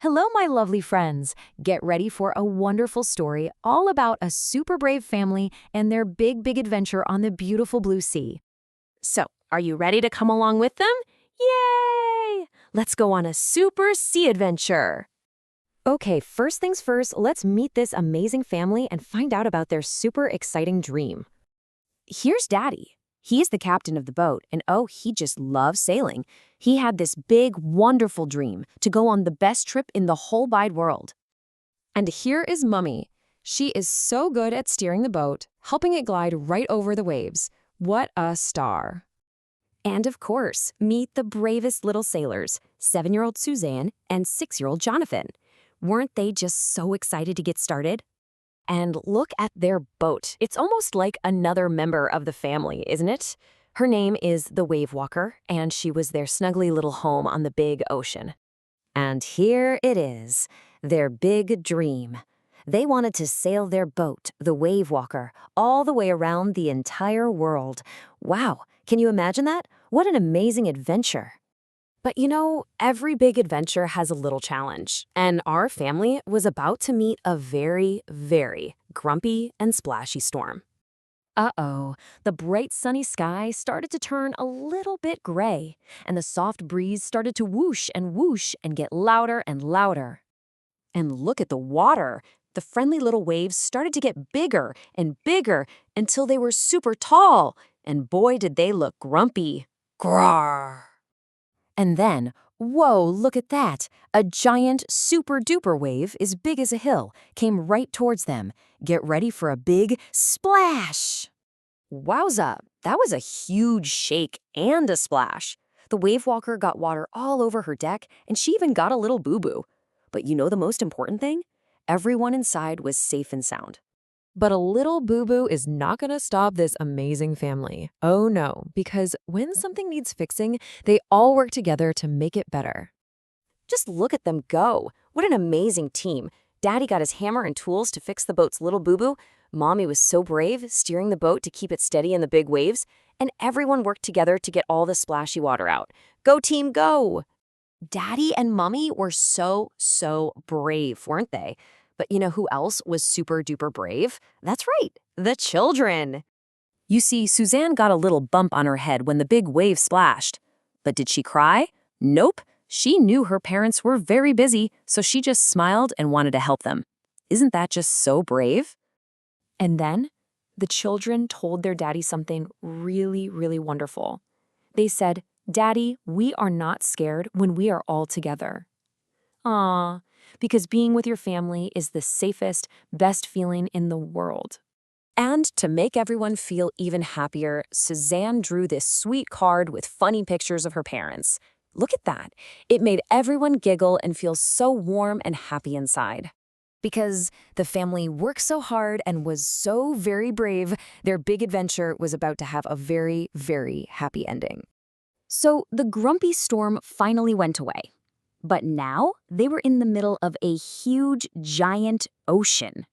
Hello, my lovely friends. Get ready for a wonderful story all about a super brave family and their big adventure on the beautiful blue sea. So, are you ready to come along with them? Yay! Let's go on a super sea adventure. Okay, first things first, let's meet this amazing family and find out about their super exciting dream. Here's Daddy. He's the captain of the boat, and oh, he just loves sailing. He had this big, wonderful dream to go on the best trip in the whole wide world. And here is Mummy. She is so good at steering the boat, helping it glide right over the waves. What a star. And of course, meet the bravest little sailors, 7-year-old Suzanne and 6-year-old Jonathan. Weren't they just so excited to get started? And look at their boat. It's almost like another member of the family, isn't it? Her name is the Wave Walker, and she was their snuggly little home on the big ocean. And here it is, their big dream. They wanted to sail their boat, the Wave Walker, all the way around the entire world. Wow, can you imagine that? What an amazing adventure. But you know, every big adventure has a little challenge, and our family was about to meet a very grumpy and splashy storm. Uh-oh, the bright sunny sky started to turn a little bit gray, and the soft breeze started to whoosh and get louder and louder. And look at the water. The friendly little waves started to get bigger and bigger until they were super tall, and boy did they look grumpy. Grrr! And then, whoa, look at that! A giant, super-duper wave as big as a hill came right towards them. Get ready for a big splash! Wowza, that was a huge shake and a splash. The wave walker got water all over her deck, and she even got a little boo-boo. But you know the most important thing? Everyone inside was safe and sound. But a little boo-boo is not going to stop this amazing family. Oh no, because when something needs fixing, they all work together to make it better. Just look at them go. What an amazing team. Daddy got his hammer and tools to fix the boat's little boo-boo. Mommy was so brave, steering the boat to keep it steady in the big waves. And everyone worked together to get all the splashy water out. Go team, go! Daddy and Mommy were so brave, weren't they? But you know who else was super duper brave? That's right, the children. You see, Suzanne got a little bump on her head when the big wave splashed. But did she cry? Nope. She knew her parents were very busy, so she just smiled and wanted to help them. Isn't that just so brave? And then the children told their daddy something really wonderful. They said, "Daddy, we are not scared when we are all together." Aww, because being with your family is the safest, best feeling in the world. And to make everyone feel even happier, Suzanne drew this sweet card with funny pictures of her parents. Look at that. It made everyone giggle and feel so warm and happy inside. Because the family worked so hard and was so very brave, their big adventure was about to have a very happy ending. So the grumpy storm finally went away. But now they were in the middle of a huge, giant ocean.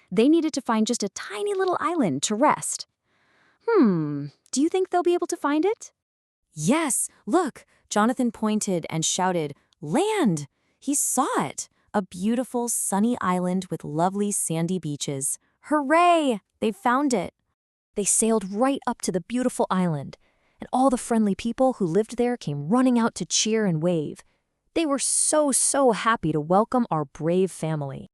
They needed to find just a tiny little island to rest. Do you think they'll be able to find it? Yes, look, Jonathan pointed and shouted, "Land!" He saw it, a beautiful sunny island with lovely sandy beaches. Hooray! They found it. They sailed right up to the beautiful island, and all the friendly people who lived there came running out to cheer and wave. They were so happy to welcome our brave family.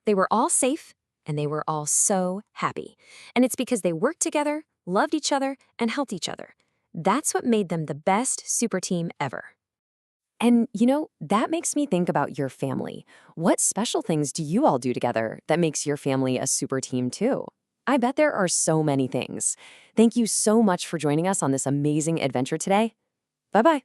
They were all safe, and they were all so happy. And it's because they worked together, loved each other, and helped each other. That's what made them the best super team ever. And you know, that makes me think about your family. What special things do you all do together that makes your family a super team too? I bet there are so many things. Thank you so much for joining us on this amazing adventure today. Bye-bye.